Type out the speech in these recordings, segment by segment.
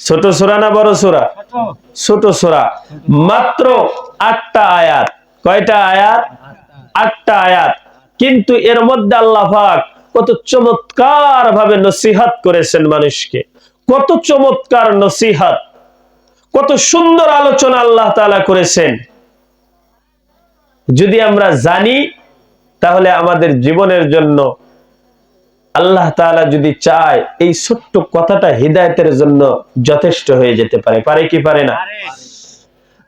ছোট সূরা না বড় সূরা? ছোট সূরা, মাত্র 8টা আয়াত। কয়টা আয়াত? 8টা আয়াত। কিন্তু এর মধ্যে আল্লাহ পাক কত চমৎকার ভাবে নসিহত করেছেন মানুষকে, কত চমৎকার নসিহত, কত সুন্দর আলোচনা আল্লাহ তাআলা করেছেন। যদি আমরা জানি তাহলে আমাদের জীবনের জন্য আল্লাহ তাআলা যদি চায় এই ছোট্ট কথাটা হিদায়াতের জন্য যথেষ্ট হয়ে যেতে পারে। পারে কি পারে না?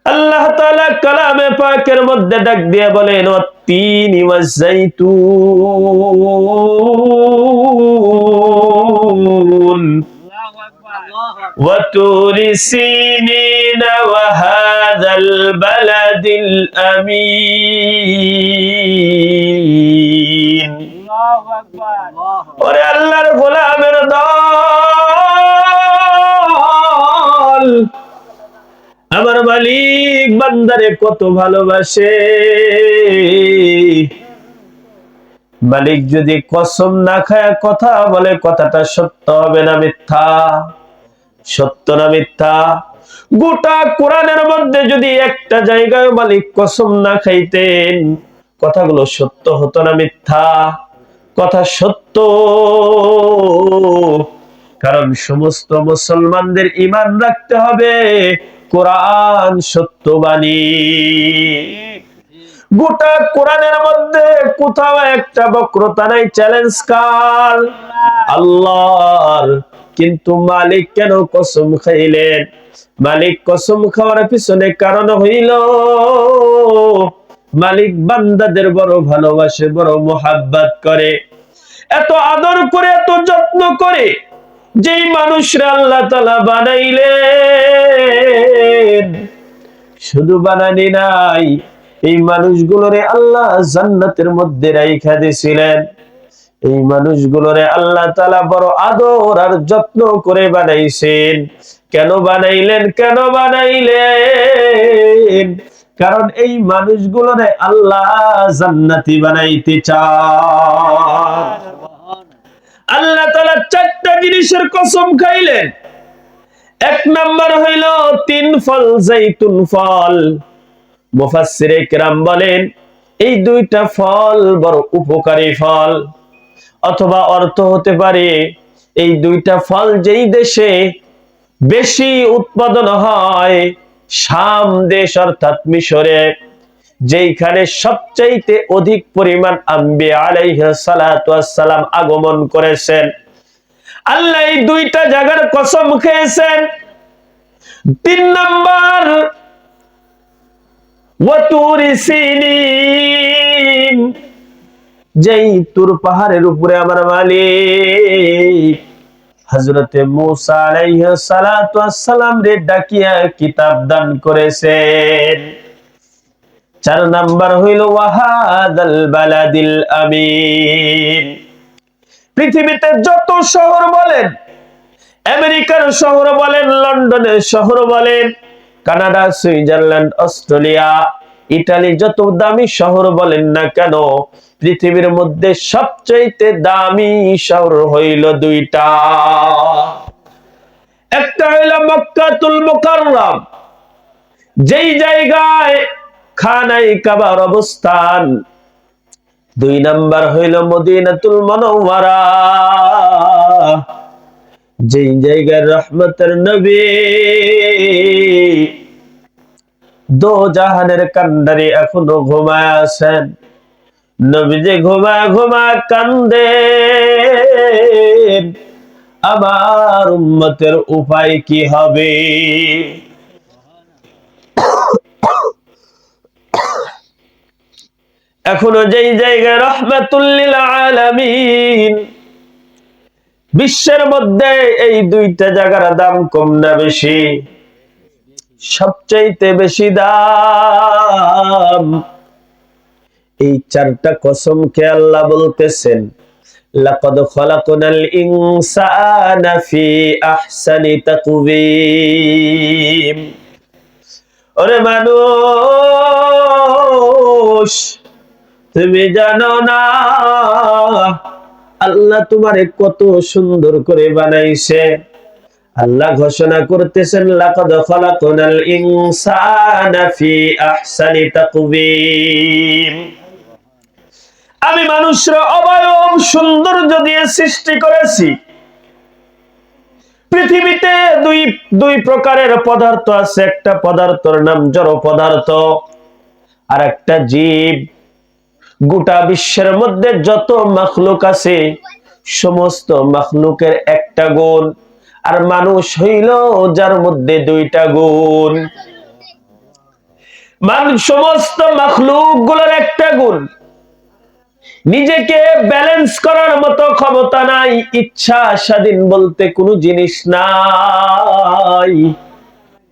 আল্লাহ তাআলা কালামে পাকের মধ্যে ডাক দিয়ে বলেন ওয়াত্তিনি ওয়াজ-যাইতুন ওয়া তুরি সিনিনা ওয়া হাযাল বালাদিল আমিন। ওরে আল্লাহর গোলামের দল, আমার মালিক বান্দারে কত ভালোবাসে। মালিক যদি কসম না খায় কথা বলে, কথাটা সত্য হবে না মিথ্যা? সত্য না মিথ্যা? গোটা কোরআনের মধ্যে যদি একটা জায়গায় মালিক কসম না খাইতেন, কথাগুলো সত্য হতো না মিথ্যা? কথা সত্য। কারণ সমস্ত মুসলমানদের ঈমান রাখতে হবে কোরআন সত্যবাণী। গোটা কোরআনের মধ্যে কোথাও একটা বক্রতা নাই, চ্যালেঞ্জ কার? আল্লাহর। কিন্তু মালিক কেন কসম খাইলেন? মালিক কসম খাওয়ার পিছনে কারণ হইল মালিক বান্দাদের বড় ভালোবাসে, বড় মোহাব্বত করে, এত আদর করে, এত যত্ন করে যেই মানুষরা আল্লাহ তাআলা বানাইলেন, শুধু বানানি নাই, এই মানুষগুলোরে আল্লাহ জান্নাতের মধ্যে রাইখা দিয়েছিলেন। এই মানুষগুলোরে আল্লাহ তাআলা বড় আদর আর যত্ন করে বানাইছেন। কেন বানাইলেন? কেন বানাইলেন? কারণ এই মানুষগুলোরে আল্লাহ জান্নাতি বানাইতে চান। আল্লাহ তাআলা 4টা জিনিসের কসম খাইলেন। এক নাম্বার হইল 3 ফল, জাইতুন ফল। মুফাসসিরে কিরাম বলেন এই 2টা ফল বড় উপকারী ফল, অথবা অর্থ হতে পারে এই 2টা ফল যেই দেশে বেশি উৎপাদন হয়, শাম দেশ অর্থাৎ মিশরে, যেইখানে সবচাইতে অধিক পরিমাণ আম্বিয়া আলাইহিস সালাতু ওয়াস সালাম আগমন করেছেন, আল্লাহ এই 2টা জায়গার কসম খেয়েছেন। 3 নাম্বার ওয়া তুরি সিনিন, যেই তুর পাহাড়ের উপরে আমার মালিক হযরতে মূসা আলাইহিস সালাতু ওয়াস সালাম রে ডাকিয়া কিতাব দান করেছেন। 4 নাম্বার হইল ওয়াহাদাল বালাদিল আমিন। পৃথিবীতে যত শহর বলেন, আমেরিকার শহর বলেন, লন্ডনের শহর বলেন, কানাডা, সুইজারল্যান্ড, অস্ট্রেলিয়া, ইতালি, যত দামি শহর বলেন না কেন, পৃথিবীর মধ্যে সবচেয়ে দামি শহর হইল 2টা। একটা হইল মক্কাতুল মুকাররম, যেই জায়গায় খানাই কাবার অবস্থান। 2 নাম্বার হইল মদিনাতুল মুনাওয়ারা, যেই জায়গায় রহমতের নবী দো জাহানের কান্ডারি এখনো ঘুমায় আছেন। নবী যে ঘুমায় ঘুমায় কান্দেন, আমার উম্মতের উপায় কি হবে? এখনো যেই জায়গায় রাহমাতুল লিল আলামিন, বিশ্বের মধ্যে এই 2টা জায়গার দাম কম না বেশি? সবচাইতে বেশি দাম। এই 4টা কসমকে আল্লাহ বলতেছেন লাকাদ খালাকনাল ইনসানা ফি আহসানি তাকওয়িম। ওরে মানুষ, তুমি জানো না আল্লাহ তোমারে কত সুন্দর করে বানাইছে। আল্লাহ ঘোষণা করতেছেন, লাকাদ খালাকনাল ইনসানা ফি আহসানি তাকওয়িম। আমি মানুষের অবয়ব সৌন্দর্য দিয়ে সৃষ্টি করেছি। পৃথিবীতে দুই প্রকারের পদার্থ আছে, একটা পদার্থের নাম জড় পদার্থ, আর একটা জীব। গোটা বিশ্বের মধ্যে যত মাখলুক আছে সমস্ত মাখলুকের একটা গুণ, আর মানুষ হইল যার মধ্যে দুইটা গুণ। সমস্ত মাখলুক গুলোর একটা গুণ, নিজেকে ব্যালেন্স করার মতো ক্ষমতা নাই, ইচ্ছা স্বাধীন বলতে কোনো জিনিস নাই।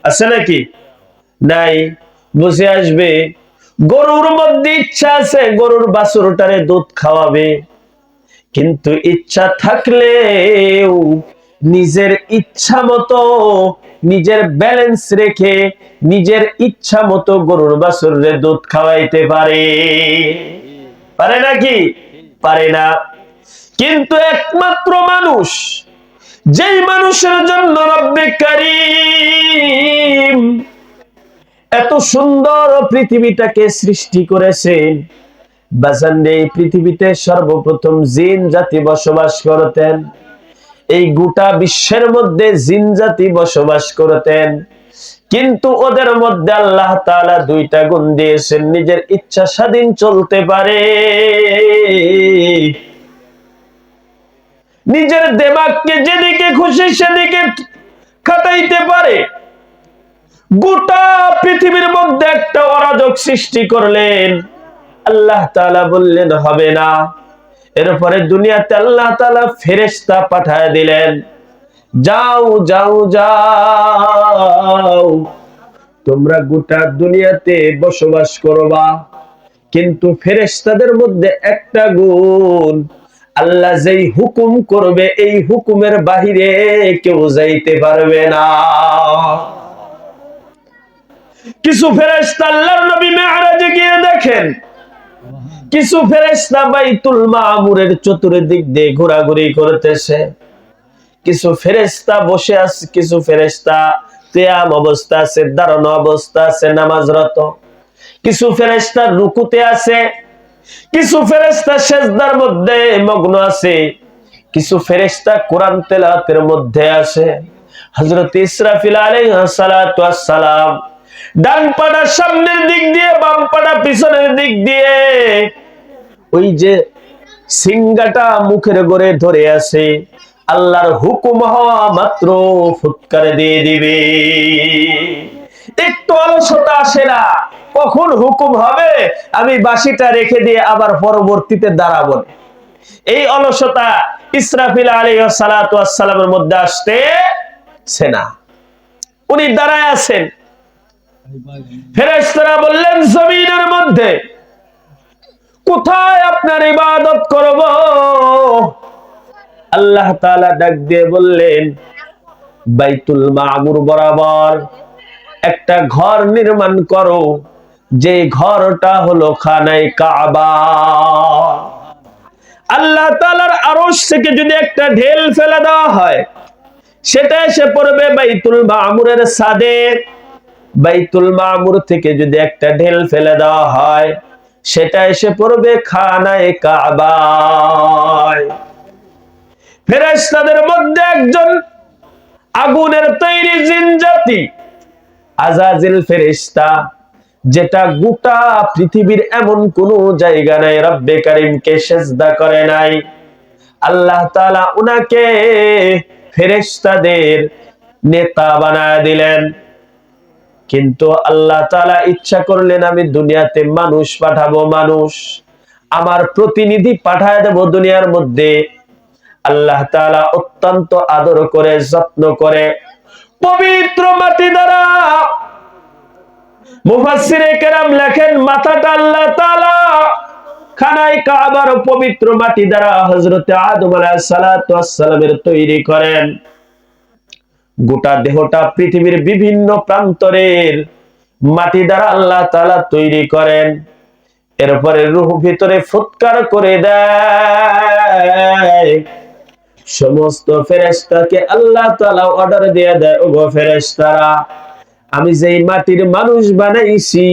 আছে নাকি? নাই। বুঝে আসবে, গরুর মধ্যে ইচ্ছা আছে, গরুর বাছুরটারে দুধ খাওয়াবে, কিন্তু ইচ্ছা থাকলেও নিজের ইচ্ছা মতো, নিজের ব্যালেন্স রেখে নিজের ইচ্ছা মতো গরুর বাছুরে দুধ খাওয়াইতে পারে? পারে নাকি? পারে না। কিন্তু একমাত্র মানুষ, যেই মানুষের জন্য রব্বে কারীম এত সুন্দর পৃথিবীটাকে সৃষ্টি করেছেন, বাজানরে এই পৃথিবীতে সর্বপ্রথম জিন জাতি বসবাস করতেন। এই গোটা বিশ্বের মধ্যে জিন জাতি বসবাস করতেন, কিন্তু ওদের মধ্যে আল্লাহ তাআলা দুইটা গুণ দিয়েছেন, নিজের ইচ্ছা স্বাধীন চলতে পারে, নিজের দিমাগকে যেদিকে খুশি সেদিকে খাটাইতে পারে। গোটা পৃথিবীর মধ্যে একটা অরাজক সৃষ্টি করলেন, আল্লাহ তাআলা বললেন হবে না। এরপরে দুনিয়াতে আল্লাহ তাআলা ফেরেশতা পাঠায় দিলেন, যাও যাও যাও, তোমরা গোটা দুনিয়াতে বসবাস করবা, কিন্তু ফেরেশতাদের মধ্যে একটা গুণ, আল্লাহ যেই হুকুম করবে এই হুকুমের বাহিরে কেউ যাইতে পারবে না। কিছু ফেরেশতা আল্লাহর নবী মেরাজে গিয়ে দেখেন, কিছু ফেরেশতা বাইতুল মামুরের চতুর্দিক দিয়ে ঘোরাঘুরি করতেছে, কিছু ফেরেশতা বসে আছে, কিছু ফেরেশতা কিয়াম অবস্থা আছে, দাঁড়ানো অবস্থা আছে, নামাজরত, কিছু ফেরেশতা রুকুতে আছে, কিছু ফেরেশতা সিজদার মধ্যে মগ্ন আছে, কিছু ফেরেশতা কোরআন তেলাওয়াতের মধ্যে আছে। হযরত ইসরাফিল আলাইহিস সালাতু ওয়াস সালাম ডান পাটা সামনের দিক দিয়ে, বাম পাটা পিছনের দিক দিয়ে, ওই যে সিংহাটা মুখের ঘরে ধরে আছে, আল্লাহর হুকুম হওয়া মাত্র ফুৎকারে দিয়ে দিবে। একটু অলসতা আসে না, কখন হুকুম হবে আমি বাঁশিটা রেখে দিয়ে আবার পরবর্তীতে দাঁড়াবো। এই অলসতা ইসরাফিল আলাইহিস সালাতু ওয়াস সালামের মধ্যে আসতেছে না। উনি দাঁড়ায় আছেন। ফেরেশতারা বললেন, জমিনের মধ্যে কোথায় আপনার ইবাদত করব? আল্লাহ তাআলা ডাক দিয়ে বললেন, বাইতুল মামুর বরাবর একটা ঘর নির্মাণ করো, যে ঘরটা হলো খানায়ে কাবা। আল্লাহ তাআলার আরশ থেকে যদি একটা ঢেল ফেলে দেওয়া হয়, সেটা এসে পড়বে বাইতুল মামুরের ছাদে। বাইতুল মামুর থেকে যদি একটা ঢেল ফেলে দেওয়া হয়, সেটা এসে পড়বে খানায়ে কাবায়। ফেরেশতাদের মধ্যে একজন আগুনের তৈরি জিন জাতি, আজাজিল ফেরেশতা, যেটা গোটা পৃথিবীর এমন কোন জায়গা নাই রব্বে কারীমকে সিজদা করে নাই। আল্লাহ তাআলা উনাকে ফেরেশতাদের নেতা বানায় দিলেন। কিন্তু আল্লাহ তাআলা ইচ্ছা করলেন, আমি দুনিয়াতে মানুষ পাঠাবো, মানুষ আমার প্রতিনিধি পাঠায় দেব দুনিয়ার মধ্যে। আল্লাহ তাআলা অত্যন্ত আদর করে, যত্ন করে পবিত্র মাটি দ্বারা, মুফাসসিরে কেরাম লেখেন, মাথাটা আল্লাহ তাআলা খানায়ে কাবার পবিত্র মাটি দ্বারা হযরতে আদম আলাইহিস সালাতু ওয়াস সালামের তৈরি করেন। গোটা দেহটা পৃথিবীর বিভিন্ন প্রান্তরের মাটি দ্বারা আল্লাহ তাআলা তৈরি করেন। এরপরে রূহ ভিতরে ফুৎকার করে দেয়, সমস্ত ফেরেশতাকে আল্লাহ তাআলা অর্ডার দিয়ে দেয়, ওগো ফেরেশতারা, আমি যেই মাটির মানুষ বানাইছি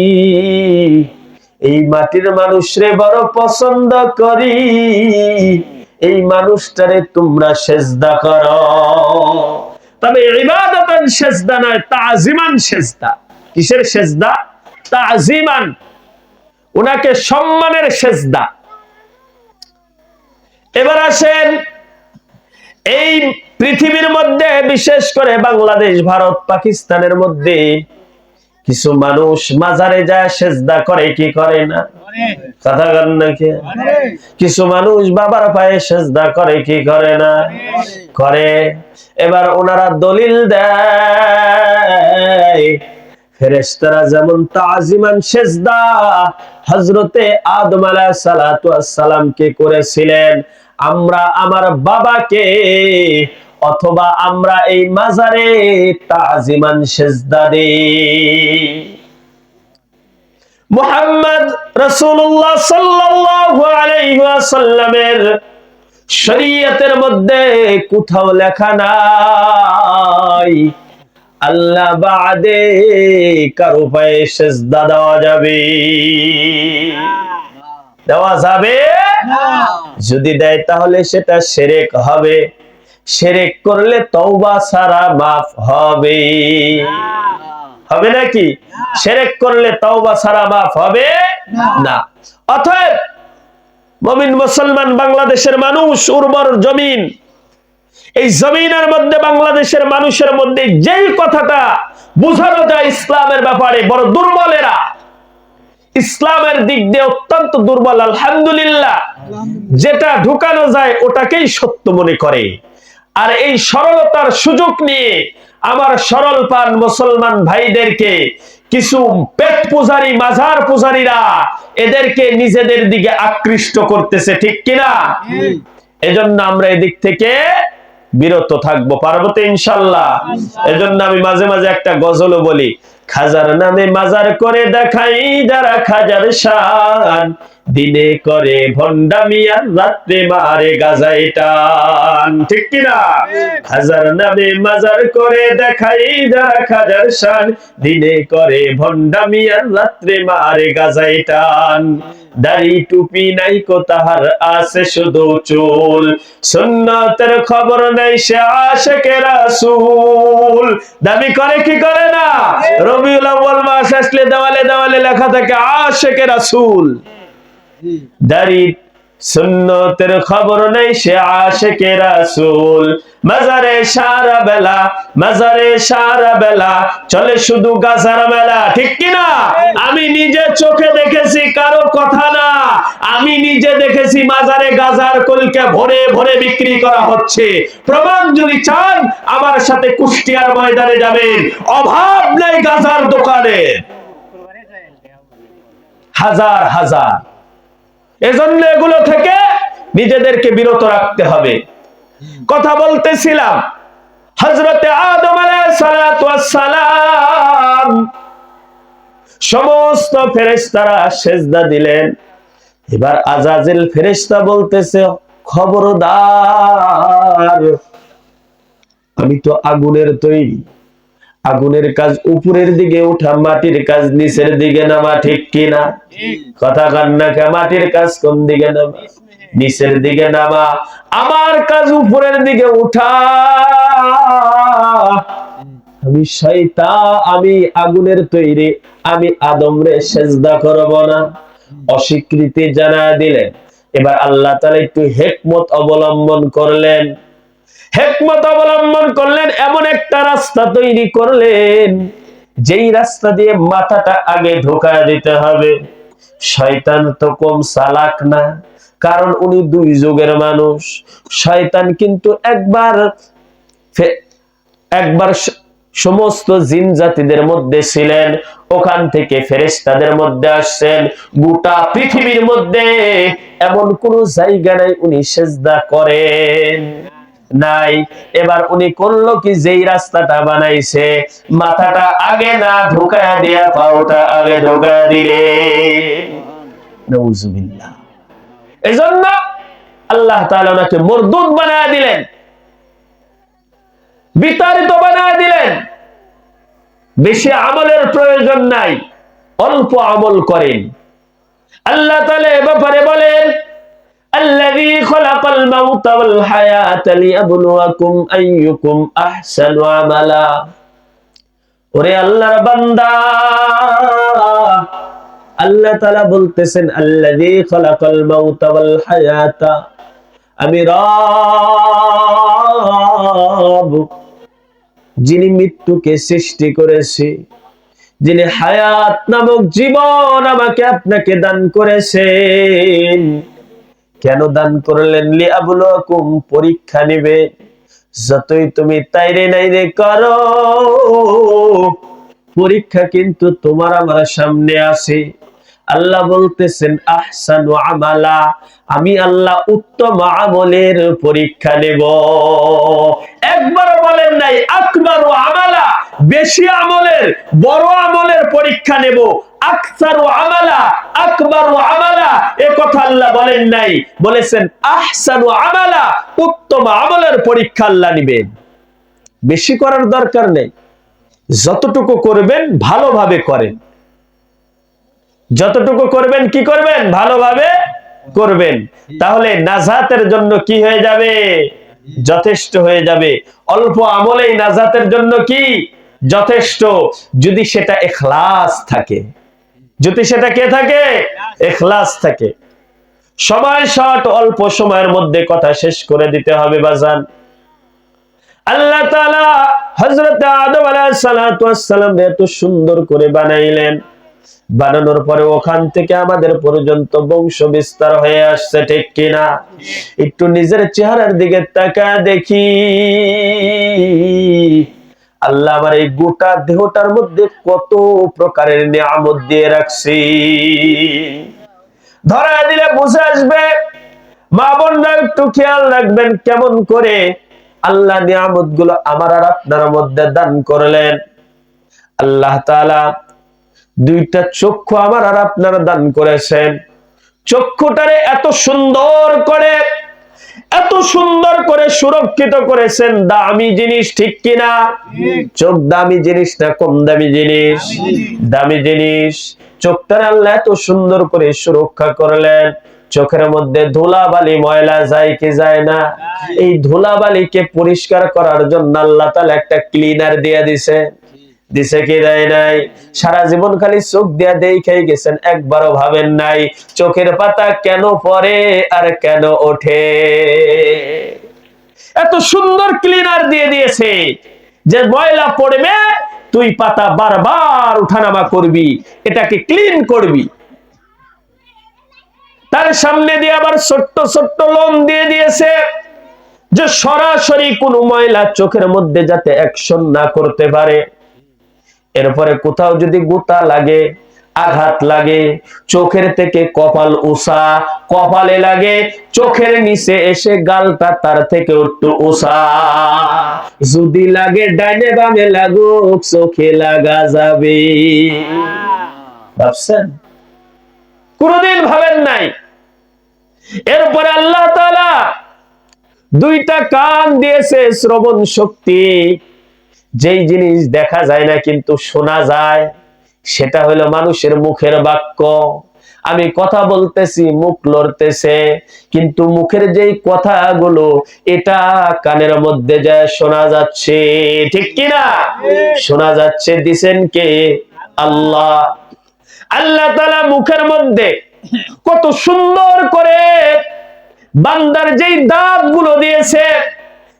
এই মাটির মানুষরে বড় পছন্দ করি, এই মানুষটারে তোমরা সেজদা করো। তবে ইবাদাতান সেজদা নয়, তাজিমান সেজদা। কিসের সেজদা? তাজিমান, উনাকে সম্মানের সেজদা। এবার আসেন, এই পৃথিবীর মধ্যে বিশেষ করে বাংলাদেশ, ভারত, পাকিস্তানের মধ্যে কিছু মানুষ মাজারে যায় সেজদা করে কি করে না? কথা বলেন নাকি? কিছু মানুষ বাবার পায়ে সেজদা করে কি করে না? করে। এবার ওনারা দলিল দেয়, ফেরেশতারা যেমন তাজিমান সেজদা হযরতে আদম আলাইহিস সালাতু ওয়াস সালামকে করেছিলেন, আমরা আমার বাবাকে অথবা আমরা এই মাজারে তাজিমান সেজদা দেই। মুহাম্মদ রাসূলুল্লাহ সাল্লাল্লাহু আলাইহি ওয়াসাল্লামের শরীয়তের মধ্যে কোথাও লেখা নাই আল্লাহ বাদে কারো পায়ে সেজদা দেওয়া যাবে। দেওয়া যাবে না। যদি দেয় তাহলে সেটা শিরক হবে। শিরক করলে তওবা ছাড়া মাফ হবে? হবে নাকি? শিরক করলে তওবা ছাড়া মাফ হবে না। অতএব মুমিন মুসলমান বাংলাদেশের মানুষ, উর্বর জমিন, এই জমিনের মধ্যে বাংলাদেশের মানুষের মধ্যে যেই কথাটা বোঝানো যায় ইসলামের ব্যাপারে, বড় দুর্বল এরা, ইসলামের দিক দিয়ে অত্যন্ত দুর্বল। আলহামদুলিল্লাহ, যেটা ঢুকানো যায় ওটাকেই সত্য মনে করে। আর এই সরলতার সুযোগ নিয়ে আমার সরল পান মুসলমান ভাইদেরকে কিছু পেট পূজারী, মাজার পূজারীরা এদেরকে নিজেদের দিকে আকৃষ্ট করতেছে, ঠিক কিনা? এজন্য আমরা এদিক থেকে বিরত থাকবো। পারবো তো ইনশাআল্লাহ? এজন্য আমি মাঝে মাঝে একটা গজলও বলি, খাজার নামে মাজার করে দেখাই যারা খাজার শান, দিনে করে ভন্ডামি আর রাত্রে মারে গাজায় টান, ঠিক কিনা? খাজার নামে মাজার করে দেখাই যারা খাজার শান, দিনে করে ভন্ডামি আর রাত্রে মারে গাজায় টান, দাড়ি টুপি নাই কো তাহার আছে শুধু চুল, সুন্নতের খবর নাই সে আশিকে রাসূল। দাবি করে কি করে না? রবিউল আউয়াল মাস আসলে দেওয়ালে দেওয়ালে লেখা থাকে আশিকে রাসূল। দাড়ি সুন্নতের খবর নাই সে আশিকে রাসূল, মাজারে সারা বেলা, মাজারে সারা বেলা চলে শুধু গাজার মেলা, ঠিক কিনা? আমি নিজে চোখে দেখেছি, কারো কথা না, আমি নিজে দেখেছি মাজারে গাজার কলকে ভরে ভরে বিক্রি করা হচ্ছে। প্রমাণ যদি চান আমার সাথে কুষ্টিয়ার ময়দানে যাবেন, অভাব নেই গাজার দোকানে, হাজার হাজার। এজন্য এগুলো থেকে নিজেদেরকে বিরত রাখতে হবে। কথা বলতেছিলাম, হযরতে আদম আলাইহিস সালাতু ওয়াস সালাম সমস্ত ফেরেশতারা সেজদা দিলেন। এবার আজাজিল ফেরেশতা বলতেছে, খবরদার, আমি তো আগুনের তৈরি, আগুনের কাজ উপরের দিকে ওঠা, মাটির কাজ নিচের দিকে নামা, ঠিক কিনা? কথা কান্না কে? মাটির কাজ কোন দিকে নামা? নিচের দিকে নামা। আমার কাজ উপরের দিকে উঠা। আমি শয়তান, আমি আগুনের তৈরি, আমি আদম রে সেজদা করব না, অস্বীকৃতি জানায় দিলেন। এবার আল্লাহ তাআলা একটু হিকমত অবলম্বন করলেন, হিকমত অবলম্বন করলেন, এমন একটা রাস্তা তৈরি করলেন যেই রাস্তা দিয়ে মাথাটা আগে ঢোকায় দিতে হবে। শয়তান তো কম চালাক না, কারণ উনি দুই যুগের মানুষ। শয়তান কিন্তু একবার সমস্ত জিন জাতিদের মধ্যে ছিলেন, ওখান থেকে ফেরেশতাদের মধ্যে আসছেন। গোটা পৃথিবীর মধ্যে এমন কোন জায়গা নাই উনি সেজদা করেন নাই। এবার উনি করলো কি, যেই রাস্তাটা বানাইছে মাথাটা আগে না ঢোকায়া দিয়া পাওটা আগে ঢোকায়া দিলেন। নাউজুবিল্লাহ। এজন্য আল্লাহ তাআলা ওনাকে মরদুদ বানায়া দিলেন। বিতাড়িত বানায় দিলেন। বেশি আমলের প্রয়োজন নাই, অল্প আমল করেন। আল্লাহ তাআলা এ ব্যাপারে বলেন, আল্লাযী খালাকাল মাউতা ওয়াল হায়াতা লিয়াবলুয়াকুম আইয়ুকুম আহসানু আমালা। ওরে আল্লাহর বান্দা, আল্লাহ তাআলা বলতেছেন, আল্লাযী খালাকাল মাউতা ওয়াল হায়াতা, আমি রব, যিনি মৃত্যুকে সৃষ্টি করেছে, যিনি হায়াত নামক জীবন আমাকে আপনাকে দান করেছেন। কেন দান করলেন? লিয়াবলুয়াকুম, পরীক্ষা নিবে। যতই তুমি তাইরে নাইরে করো, পরীক্ষা কিন্তু তোমার আমার সামনে আছে। আল্লাহ বলতেছেন আহসানু আমালা, আমি আল্লাহ উত্তম আমলের পরীক্ষা নেব। একবার বলেন নাই আকবারু আমালা, বেশি আমলের, বড় আমলের পরীক্ষা নেব। আকসারু আমালা, আকবারু আমালা, এ কথা আল্লাহ বলেন নাই, বলেছেন আহসানু আমালা, উত্তম আমলের পরীক্ষা আল্লাহ নেবেন। বেশি করার দরকার নেই, যতটুকু করবেন ভালোভাবে করেন। যতটুকু করবেন কি করবেন? ভালোভাবে করবেন। তাহলে নাজাতের জন্য কি হয়ে যাবে? যথেষ্ট হয়ে যাবে। অল্প আমলেই নাজাতের জন্য কি যথেষ্ট, যদি সেটা ইখলাস থাকে। যদি সেটা কে থাকে? ইখলাস থাকে। সময় শর্ট, অল্প সময়ের মধ্যে কথা শেষ করে দিতে হবে বাজান। আল্লাহ তাআলা হযরত আদম আলাইহিস সালাতু ওয়াস সালাম এত সুন্দর করে বানাইলেন, বানানোর পরে ওখান থেকে আমাদের পর্যন্ত বংশ বিস্তার হয়ে আসছে, ঠিক কিনা? একটু নিজের চেহারার দিকে তাকায় দেখি, আল্লাহ আমার এই গোটা দেহটার মধ্যে কত প্রকারের নিয়ামত দিয়ে রাখছি। ধরা দিলে বুঝে আসবে। মা বোনরা একটু খেয়াল রাখবেন কেমন করে আল্লাহ নিয়ামত গুলো আমার আর আপনার মধ্যে দান করলেন। আল্লাহ তাআলা দুইটা চক্ষু আমার আর আপনার দান করেছেন। চক্ষুটারে এত সুন্দর করে সুরক্ষিত করেছেন। দামি জিনিস, ঠিক কিনা? চোখ দামি জিনিস না কম দামি জিনিস? দামি জিনিস। চোখটারে আল্লাহ এত সুন্দর করে সুরক্ষা করলেন। চোখের মধ্যে ধুলাবালি ময়লা যায় কি যায় না? এই ধুলাবালিকে পরিষ্কার করার জন্য আল্লাহ তাআলা একটা ক্লিনার দিয়ে দিছে। দিছে কি দেয় নাই? সারা জীবন খালি চোখ দিয়া দেখাই গেছেন, একবারও ভাবেন নাই চোখের পাতা কেন পড়ে আর কেন ওঠে। এত সুন্দর ক্লিনার দিয়ে দিয়েছে যে ময়লা পড়বে, তুই পাতা বারবার উঠানামা করবি, এটাকে ক্লিন করবি। তার সামনে দিয়ে আবার ছোট্ট ছোট্ট লোম দিয়ে দিয়েছে, যে সরাসরি কোনো ময়লা চোখের মধ্যে যাতে অ্যাকশন না করতে পারে। এরপরে কোথাও যদি গোতা লাগে, আঘাত লাগে, চোখের থেকে কপাল উঁচা, কপালে লাগে, চোখের নিচে এসে গালটা তার থেকে একটু উঁচা, যদি লাগে ডাইনে বামে লাগুক, চোখে লাগা যাবে। ভাবছেন? কোনদিন ভাবেন নাই। এরপরে আল্লাহ তাআলা দুইটা কান দিয়েছে, শ্রবণ শক্তি। যেই জিনিস দেখা যায় না কিন্তু শোনা যায়, সেটা হলো মানুষের মুখের বাক্য। আমি কথা বলতেছি, মুখ লড়তেছে, কিন্তু মুখের যেই কথাগুলো এটা কানের মধ্যে যায় শোনা যাচ্ছে, ঠিক কিনা? শোনা যাচ্ছে। দিছেন কে? আল্লাহ। আল্লাহ তাআলা মুখের মধ্যে কত সুন্দর করে বান্দার যেই দাঁতগুলো দিয়েছে,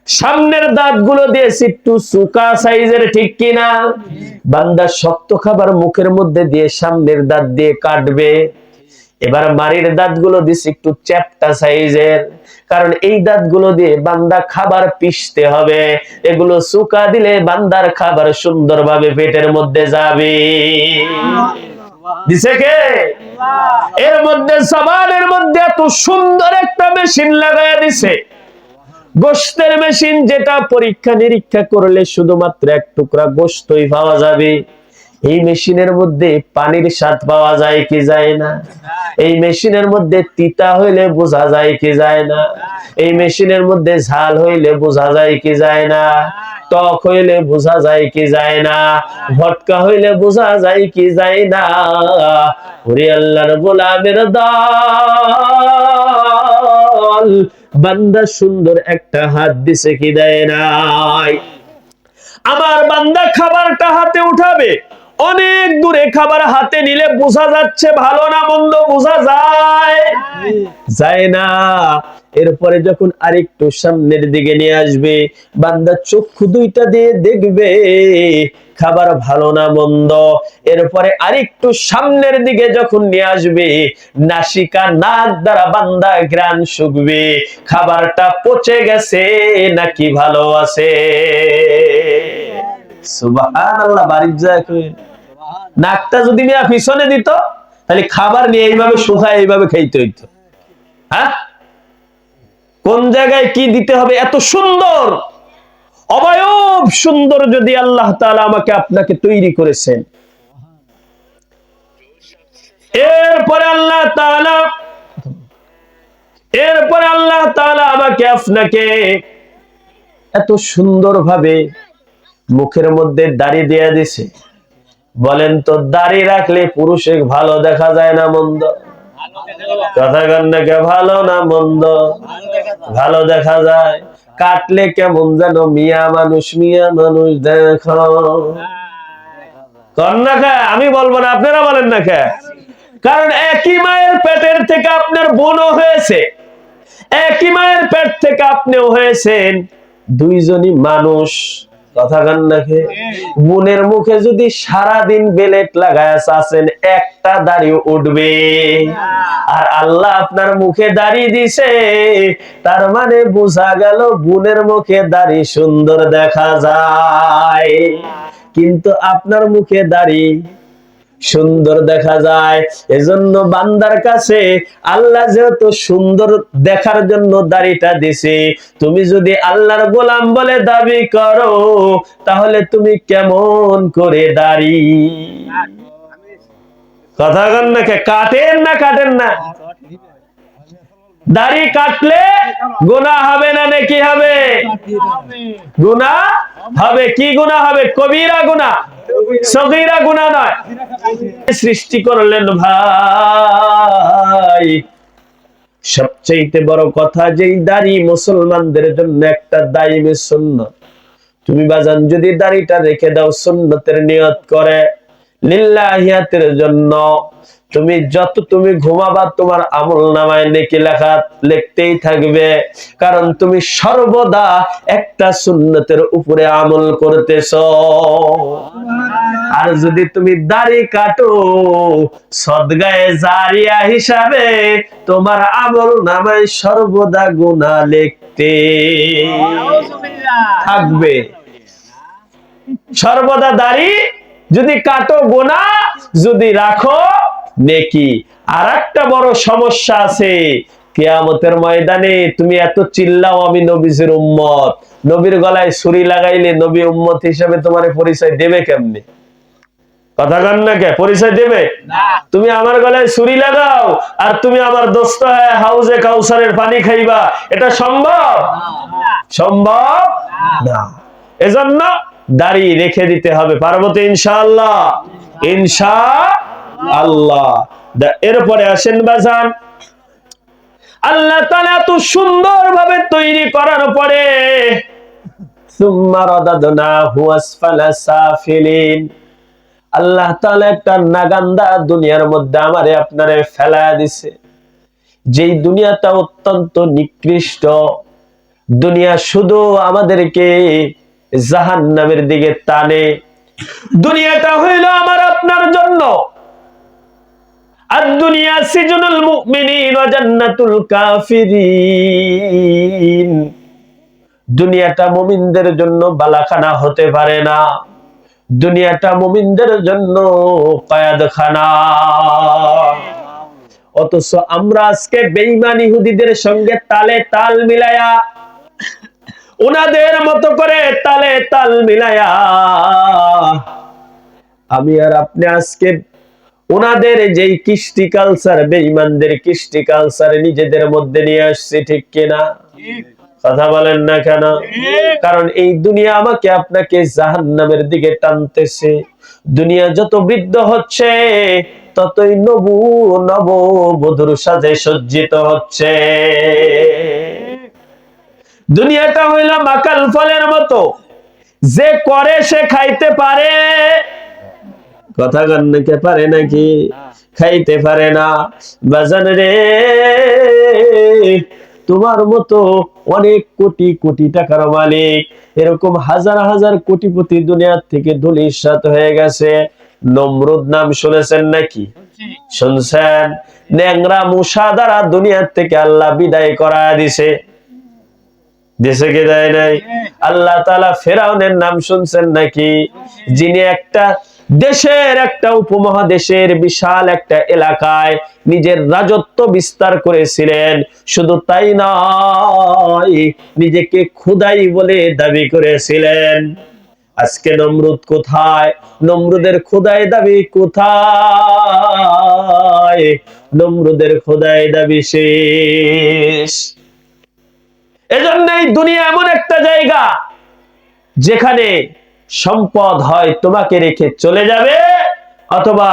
সামনের দাঁতগুলো দিয়েছে একটু চোকা সাইজের, ঠিক কিনা? বান্দা শক্ত খাবার মুখের মধ্যে দিয়ে সামনের দাঁত দিয়ে কাটবে। এবার মারির দাঁতগুলো দিয়েছে একটু চ্যাপ্টা সাইজের, কারণ এই দাঁতগুলো দিয়ে বান্দা খাবার পিষতে হবে। এগুলো চোকা দিলে বান্দার খাবার সুন্দরভাবে পেটের মধ্যে যাবে। দিছে কে? এর মধ্যে জবানের মধ্যে এত সুন্দর একটা মেশিন লাগায়া দিছে, গোশতের মেশিন, যেটা পরীক্ষা নিরীক্ষা করলে শুধুমাত্র এক টুকরা গোশতই পাওয়া যাবে, এই মেশিনের মধ্যে পানির স্বাদ পাওয়া যায় কি যায় না? এই মেশিনের মধ্যে তিতা হইলে বোঝা যায় কি যায় না? এই মেশিনের মধ্যে ঝাল হইলে বোঝা যায় কি যায় না? টক হইলে বোঝা যায় কি যায় না? ভটকা হইলে বোঝা যায় কি যায় না? ওরে আল্লাহর গোলামের দল, বান্দা সুন্দর একটা হাত দিছে কি দেয় নাই? আমার বান্দা খাবারটা হাতে উঠাবে, অনেক দূরে খাবার হাতে নিলে বোঝা যাচ্ছে ভালো না মন্দ বোঝা যায় যায় না। এরপরে যখন আরেকটু সামনের দিকে নিয়ে আসবে, বান্দা চক্ষু দুইটা দিয়ে দেখবে খাবার ভালো না মন্দ। এরপরে আরেকটু সামনের দিকে যখন নিয়ে আসবে, নাসিকা নাক দ্বারা বান্দা ঘ্রাণ শুকবে খাবারটা পচে গেছে নাকি ভালো আছে। সুবহানাল্লাহ। বাড়ির যায় নাকটা যদি মিয়া পিছনে দিত, তাহলে খাবার নিয়ে এইভাবে শুকায় এইভাবে খাইতে হইতো। হ্যাঁ, কোন জায়গায় কি দিতে হবে এত সুন্দর অবয়ব সুন্দর যদি আল্লাহ তাআলা আমাকে আপনাকে তৈরি করেছেন। এরপরে আল্লাহ তাআলা আমাকে আপনাকে এত সুন্দর ভাবে মুখের মধ্যে দাড়ি দিয়ে দিছে। বলেন তো, দাড়ি রাখলে পুরুষে ভালো দেখা যায় না মন্দ? কথা কন্যাকে ভালো না মন্দ? ভালো দেখা যায়। কাটলে কেমন যেন মিয়া মানুষ দেখো। কন্যা খায়, আমি বলবো না, আপনারা বলেন না খায়। কারণ একই মায়ের পেটের থেকে আপনার বোনও হয়েছে, একই মায়ের পেট থেকে আপনিও হয়েছেন, দুইজনই মানুষ। কথা গান নাকি? বোনের মুখে যদি সারাদিন বেলেট লাগায় আছেন, একটা দাড়ি উঠবে। আর আল্লাহ আপনার মুখে দাড়ি দিছে, তার মানে বোঝা গেল বোনের মুখে দাড়ি সুন্দর দেখা যায়, কিন্তু আপনার মুখে দাড়ি সুন্দর দেখা যায়। এজন্য বান্দার কাছে আল্লাহ যেহেতু সুন্দর দেখার জন্য দাড়িটা দিছে, তুমি যদি আল্লাহর গোলাম বলে দাবি করো, তাহলে তুমি কেমন করে দাড়ি? কথা কন না, কাটেন না কাটেন না? দাড়ি কাটলে গুনাহ হবে না নাকি হবে? গুনাহ হবে। কি গুনাহ হবে? কবিরা গুনাহ, সগীরা গুনাহ নয়। সৃষ্টি করলেন ভাই। সবচেয়ে বড় কথা, যেই দাড়ি মুসলমানদের জন্য একটা দায়ী সুন্নাত। তুমি বাজান যদি দাড়িটা রেখে দাও সুন্নতের নিয়ত করে, লিল্লাহিয়াতের জন্য, তুমি যত তুমি ঘুমাবা তোমার আমলনামায় নেকি লেখা লিখতেই থাকবে, কারণ তুমি সর্বদা একটা সুন্নতের উপরে আমল করতেছো। আর যদি তুমি দাড়ি কাটো সদগায়ে জারিয়া হিসাবে, তোমার আমলনামায় সর্বদা গুনাহ লিখতে থাকবে। সর্বদা দাড়ি যদি কাটো গুনাহ, যদি রাখো নেকি। আর একটা বড় সমস্যা আছে, কিয়ামতের ময়দানে তুমি এত চিল্লাও আমি নবীর উম্মত, নবীর গলায় ছুরি লাগাইলে নবী উম্মত হিসেবে তোমার পরিচয় দেবে কেমনে? কথা কন না কে? পরিচয় দেবে না। তুমি আমার গলায় ছুরি লাগাও আর তুমি আমার দোস্ত হয়ে হাউজে কাউসারের পানি খাইবা, এটা সম্ভব? সম্ভব না। এজন্য দাড়ি রেখে দিতে হবে। পারবো তো ইনশাআল্লাহ? ইনশাআল্লাহ। এরপরে আসেন বাজান, আল্লাহ তাআলা এত সুন্দর ভাবে তৈরি করার পরে সুম্মা রাদাদনাহু আসফালা সাফিলিন, আল্লাহ তাআলা একটা নাগান্দা দুনিয়ার মধ্যে আমারে আপনারে ফেলায়া দিছে। যেই দুনিয়াটা অত্যন্ত নিকৃষ্ট দুনিয়া, শুধু আমাদেরকে জাহান্নামের দিকে টানে। দুনিয়াটা হইল আমার আপনার জন্য আদ-দুনিয়া সিজনুল মুমিনিন ওয়া জান্নাতুল কাফিরিন। দুনিয়াটা মুমিনদের জন্য বালাখানা হতে পারে না, দুনিয়াটা মুমিনদের জন্য কায়াদখানা। অথচ আমরা আজকে বেঈমান ইহুদিদের সঙ্গে তালে তাল মিলায়া, ওনাদের মতো করে তালে তাল মিলায়া আমি আর আপনি আজকে ওনাদের যেই কৃষ্টি কালচার, বেঈমানদের কৃষ্টি কালচার নিজেদের মধ্যে নিয়ে আসছে, ঠিক কিনা? কথা বলেন না কেন? কারণ এই দুনিয়া আমাকে আপনাকে জাহান্নামের দিকে টানতেছে। দুনিয়া যত বৃদ্ধ হচ্ছে ততই নব বধুর সাজে সজ্জিত হচ্ছে। দুনিয়াটা হইল মাকাল ফলের মতো, যে করে সে খাইতে পারে, কথা গান্নকে পারে নাকি? খাইতে পারে না। বাজান রে, তোমার মতো অনেক কোটি কোটি টাকার মালিক, এরকম হাজার হাজার কোটিপতি দুনিয়ার থেকে ধূলিসাৎ হয়ে গেছে। নমরুদ নাম শুনেছেন নাকি? শুনছেন? ন্যাংরা মূষা দ্বারা দুনিয়ার থেকে আল্লাহ বিদায় করা দিছে। দেশে কে দেয় নাই? আল্লাহ তাআলা ফেরাউনের নাম শুনছেন নাকি? যিনি একটা দেশের, একটা উপমহাদেশের বিশাল একটা এলাকায় নিজের রাজত্ব বিস্তার করেছিলেন। শুধু তাই নয়, নিজেকে খোদাই বলে দাবি করেছিলেন। আজকে নমরুদ কোথায়? নমরুদের খোদাই দাবি কোথায়? নমরুদের খোদাই দাবি শেষ। এজন্যই দুনিয়া এমন একটা জায়গা যেখানে সম্পদ হয় তোমাকে রেখে চলে যাবে, অথবা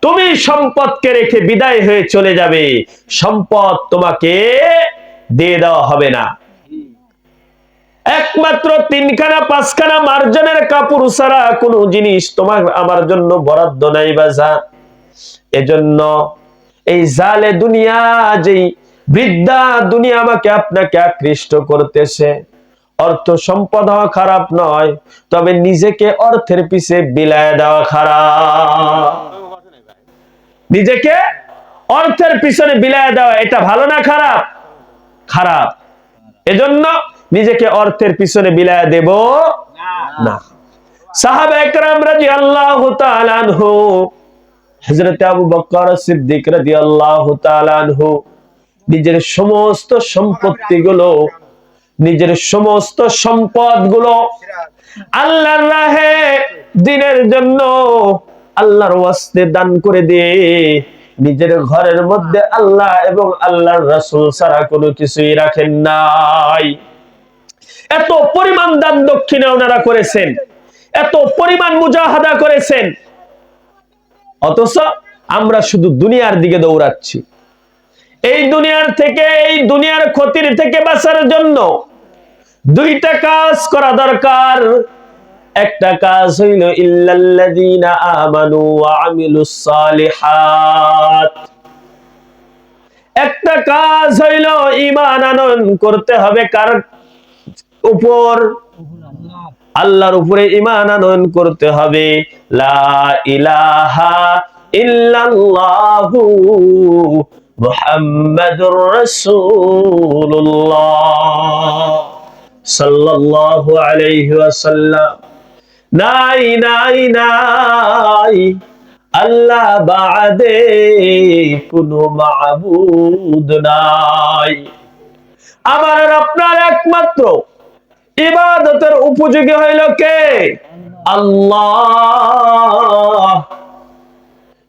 তুমি সম্পদকে রেখে বিদায় হয়ে চলে যাবে। সম্পদ তোমাকে দিয়ে দেওয়া হবে না। একমাত্র 3খানা 5খানা মার্জনের কাপড় ছাড়া কোনো জিনিস তোমার আমার জন্য বরাদ্দ নাই বাজার। এজন্য এই জালে দুনিয়া, যেই বৃদ্ধা দুনিয়া আমাকে আপনাকে আকৃষ্ট করতেছে। অর্থ সম্পদ হওয়া খারাপ নয়, তবে নিজেকে অর্থের পিছে বিলায় দেওয়া খারাপ। নিজেকে অর্থের পিছনে বিলায় দেওয়া, এটা ভালো না খারাপ? খারাপ। এজন্য নিজেকে অর্থের পিছনে বিলায় দেব না। সাহাবা একরাম রাদিয়াল্লাহু তাআলা আনহু, হযরত আবু বকর সিদ্দিক রাদিয়াল্লাহু তাআলা আনহু নিজের সমস্ত সম্পত্তিগুলো, নিজের সমস্ত সম্পদগুলো আল্লাহর রাহে, দ্বীনের জন্য আল্লাহর ওয়াস্তে দান করে দিয়ে নিজের ঘরের মধ্যে আল্লাহ এবং আল্লাহর রাসূল ছাড়া কোনো কিছুই রাখেন নাই। এত পরিমাণ দান দক্ষিণা ওনারা করেছেন, এত পরিমাণ মুজাহাদা করেছেন, অথচ আমরা শুধু দুনিয়ার দিকে দৌড়াচ্ছি। এই দুনিয়ার থেকে, এই দুনিয়ার ক্ষতির থেকে বাঁচার জন্য 2টা কাজ করা দরকার। একটা কাজ হইল ইল্লাল্লাযীনা আমানু ওয়া আমিলুস সালিহাত। একটা কাজ হইল ঈমান আনয়ন করতে হবে কার উপর? আল্লাহর উপরে ঈমান আনয়ন করতে হবে। লা ইলাহা ইল্লাল্লাহু মুহাম্মাদুর রাসূলুল্লাহ সাল্লাল্লাহু আলাইহি ওয়াসাল্লাম। নাই নাই নাই, আল্লাহ বাদে কোনো মাবুদ নাই। আমার আপনার একমাত্র ইবাদতের উপযোগী হইল কে? আল্লাহ।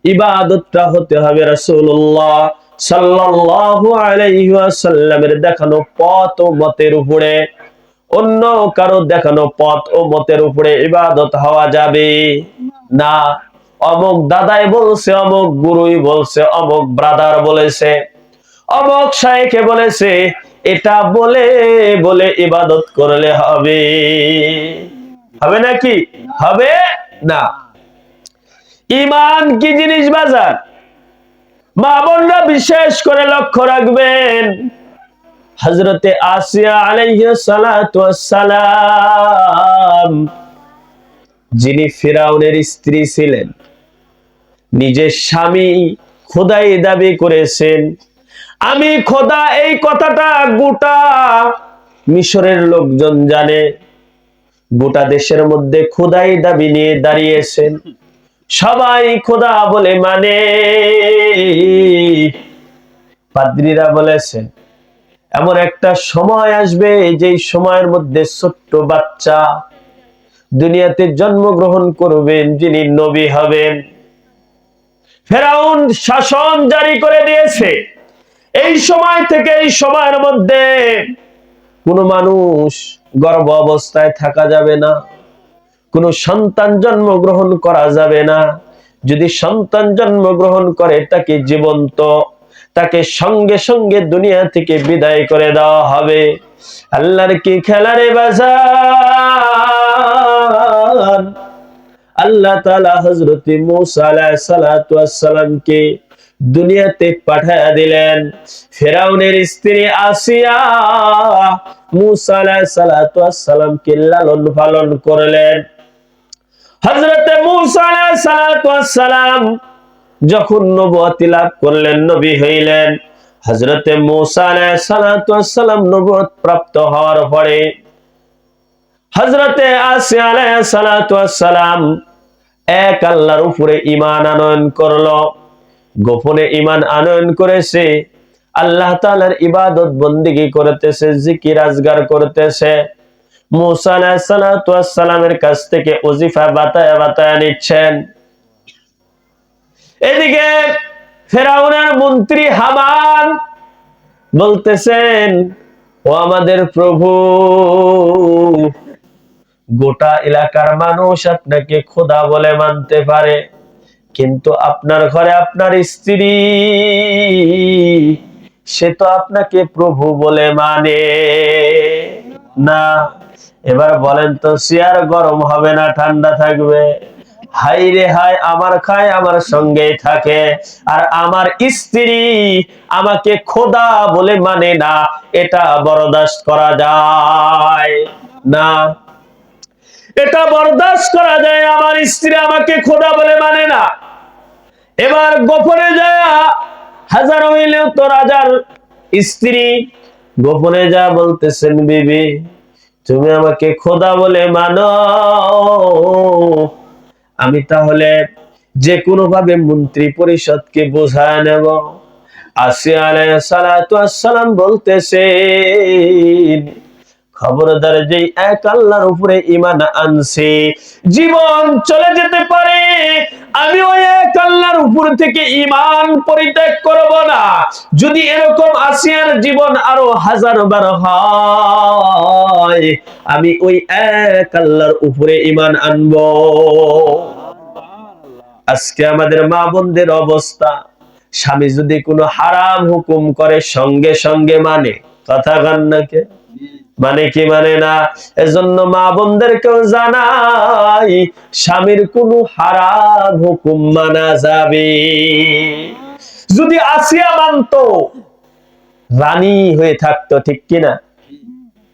ইবাদতটা হতে হবে রাসূলুল্লাহ সাল্লাল্লাহু আলাইহি ওয়াসাল্লামের দেখানো পথ ও মতের উপরে। অন্য কারো দেখানো পথ ও মতের উপরে ইবাদত হওয়া যাবে না। অমুক দাদাই বলছে, অমুক গুরুই বলছে, অমুক ব্রাদার বলেছে, অমুক শাইখে বলেছে, এটা বলে বলে ইবাদত করলে হবে? হবে নাকি? হবে না। ঈমান কি জিনিস বাজার? মা বোনরা বিশেষ করে লক্ষ্য রাখবেন। হযরতে আসিয়া আলাইহিস সালাতু ওয়াস সালাম, যিনি ফিরাউনের স্ত্রী ছিলেন, নিজের স্বামী খোদাই দাবি করেছেন। আমি খোদা, এই কথাটা গোটা মিশরের লোকজন জানে। গোটা দেশের মধ্যে খোদাই দাবি নিয়ে দাঁড়িয়েছেন, সবাই খোদা বলে মানে। পাদ্রীরা বলেছেন এমন একটা সময় আসবে যেই সময়ের মধ্যে ছোট্ট বাচ্চা দুনিয়াতে জন্মগ্রহণ করবেন যিনি নবী হবেন। ফেরাউন শাসন জারি করে দিয়েছে। এই সময় থেকে এই সময়ের মধ্যে কোনো মানুষ গর্ভ অবস্থায় থাকা যাবে না, কোনো সন্তান জন্মগ্রহণ করা যাবে না। যদি সন্তান জন্মগ্রহণ করে তাকে জীবন্ত, তাকে সঙ্গে সঙ্গে দুনিয়া থেকে বিদায় করে দেওয়া হবে। আল্লাহর কি খেলারে বাজান, আল্লাহ তাআলা হযরত মূসা আলাইহিস সালাতু ওয়াস সালামকে দুনিয়াতে পাঠিয়ে দিলেন। ফিরাউনের স্ত্রী আসিয়া মূসা আলাইহিস সালাতু ওয়াস সালামকে লালন পালন করলেন। হযরত মূসা আলাইহিস সালাতু ওয়াস সালাম যখন নবুয়ত লাভ করলেন, নবী হইলেন, হযরত মূসা আলাইহিস সালাতু ওয়াস সালাম নবুয়ত প্রাপ্ত হওয়ার পরে হযরত আসিয়া আলাইহিস সালাতু ওয়াস সালাম এক আল্লাহর উপরে ঈমান আনয়ন করলো। গোপনে ঈমান আনয়ন করেছে, আল্লাহ তাআলার ইবাদত বন্দেগী করতেছে, জিকির আজগার করতেছে। মূসা আলাইহিস সালাতু ওয়াস সালামের কাছ থেকে ওজিফা বাতায়া বাতায়া নিচ্ছেন। এদিকে ফেরাউনের মন্ত্রী হামান বলতেছেন, ও আমাদের প্রভু, গোটা এলাকার মানুষ আপনাকে খোদা বলে মানতে পারে, কিন্তু আপনার ঘরে আপনার স্ত্রী, সে তো আপনাকে প্রভু বলে মানে না। এবার বলেন তো, চেয়ার গরম হবে না ঠান্ডা থাকবে? হাই রে হাই, আমার খায় আমার সঙ্গেই থাকে, আর আমার স্ত্রী আমাকে খোদা বলে মানে না, এটা বরদাস্ত করা যায় না। এটা বরদাস্ত করা যায়? আমার স্ত্রী আমাকে খোদা বলে মানে না। এবার গোপনে যায়, হাজার হইলেও তো রাজার স্ত্রী, গোপনে যা বলতেছেন, বিবি তুমি আমাকে খোদা বলে মানো, আমি তাহলে যে কোনো ভাবে মন্ত্রী পরিষদকে বোঝায় নেব। আসিয়া আলাইহিস সালাতু ওয়াস সালাম বলতেছেন, খবরদার, যেই এক আল্লাহর উপরে ঈমান আনছে, জীবন চলে যেতে পারে, আমি ওই এক আল্লাহর উপর থেকে ঈমান পরিত্যাগ করব না। যদি এরকম আসিয়ার জীবন আরো হাজার বার হয়, আমি ওই এক আল্লাহর উপরে ঈমান আনব। আজকে আমাদের মা বোনদের অবস্থা, স্বামী যদি কোনো হারাম হুকুম করে সঙ্গে সঙ্গে মানে, কথা গান নাকি মানে কি মানে না? এজন্য মা বোনদেরকেও জানাই, স্বামীর কোনো হারাম হুকুম মানা যাবে। যদি আসিয়া মানতো, রানী হয়ে থাকতো, ঠিক কিনা?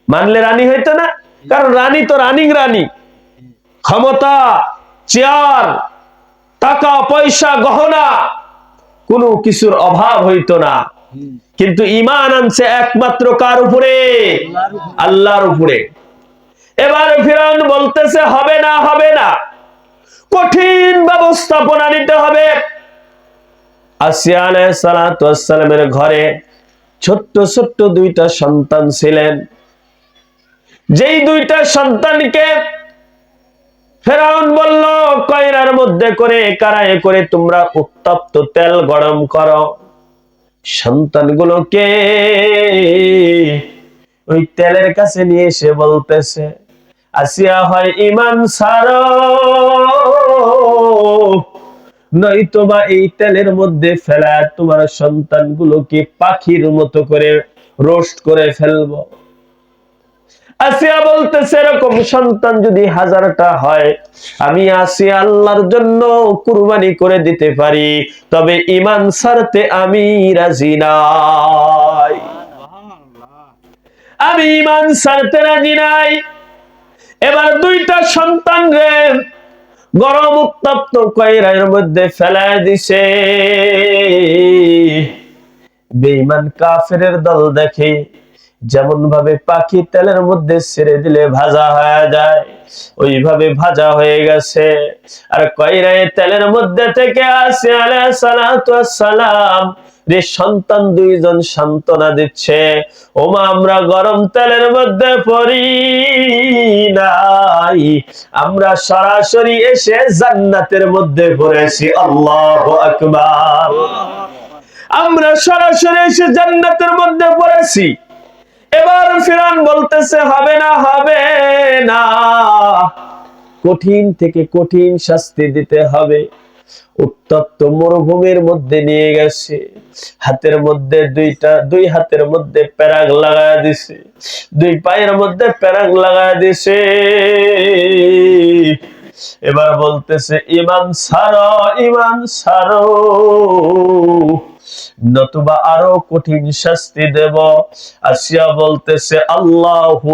মানলে রানী হইতো না? কারণ রানী তো রানিং রানী, ক্ষমতা, চেয়ার, টাকা পয়সা, গহনা, কোনো কিছুর অভাব হইতো না। কিন্তু ঈমান আনছে একমাত্র কার উপরে? আল্লাহর উপরে। এবার ফিরআউন বলতেছে, হবে না, হবে না, কঠিন ব্যবস্থাপনা নিতে হবে। আসিয়া আলাইহিস সালাতু ওয়াস সালামের ঘরে ছোট্ট ছোট্ট দুইটা সন্তান ছিলেন। যেই দুইটা সন্তানকে ফেরাউন বলল, কয়রার মধ্যে করে, কারায়ে করে তোমরা উত্তপ্ত তেল গরম করো। সন্তানগুলোকে ওই তেলের কাছে নিয়ে এসে বলতেছে, আসিয়া হয় ঈমান ছাড়ো, নয়তোবা এই তেলের মধ্যে ফেলা তোমার সন্তানগুলোকে পাখির মতো করে রোস্ট করে ফেলবো। আসিয়া বলতেছে, এরকম সন্তান যদি হাজারটা হয়, আমি আসিয়া আল্লাহর জন্য কুরবানি করে দিতে পারি, তবে ঈমান ছাড়তে আমি রাজি নাই, আমি ঈমান ছাড়তে রাজি নাই। এবার দুইটা সন্তান রে গরম উত্তপ্ত কয়রার মধ্যে ফেলায় দিছে। বেঈমান কাফেরের দল দেখে যেমন ভাবে পাখি তেলের মধ্যে ছেড়ে দিলে ভাজা হয়ে যায়, ওইভাবে ভাজা হয়ে গেছে। আর কয়রায় তেলের মধ্যে থেকে আসিয়া আলাইহিস সালাতু ওয়াস সালাম যে সন্তান দুইজন সান্ত্বনা দিচ্ছে, ওমা আমরা গরম তেলের মধ্যে পড়ি নাই, আমরা সরাসরি এসে জান্নাতের মধ্যে পড়েছি। আল্লাহু আকবার। আমরা সরাসরি এসে জান্নাতের মধ্যে পড়েছি। এবার ফিরআউন বলতেছে হবে না, হবে না, কঠিন থেকে কঠিন শাস্তি দিতে হবে। উত্তপ্ত মরুভূমির মধ্যে নিয়ে গেছে, হাতের মধ্যে দুই হাতের মধ্যে প্যারাগ লাগায় দিছে, দুই পায়ের মধ্যে প্যারাগ লাগায় দিছে। এবার বলতেছে ইমান ছাড়ো, ইমান ছাড়ো, নতুবা আরো কঠিন শাস্তি দেব। আসিয়া বলতেছে আল্লাহু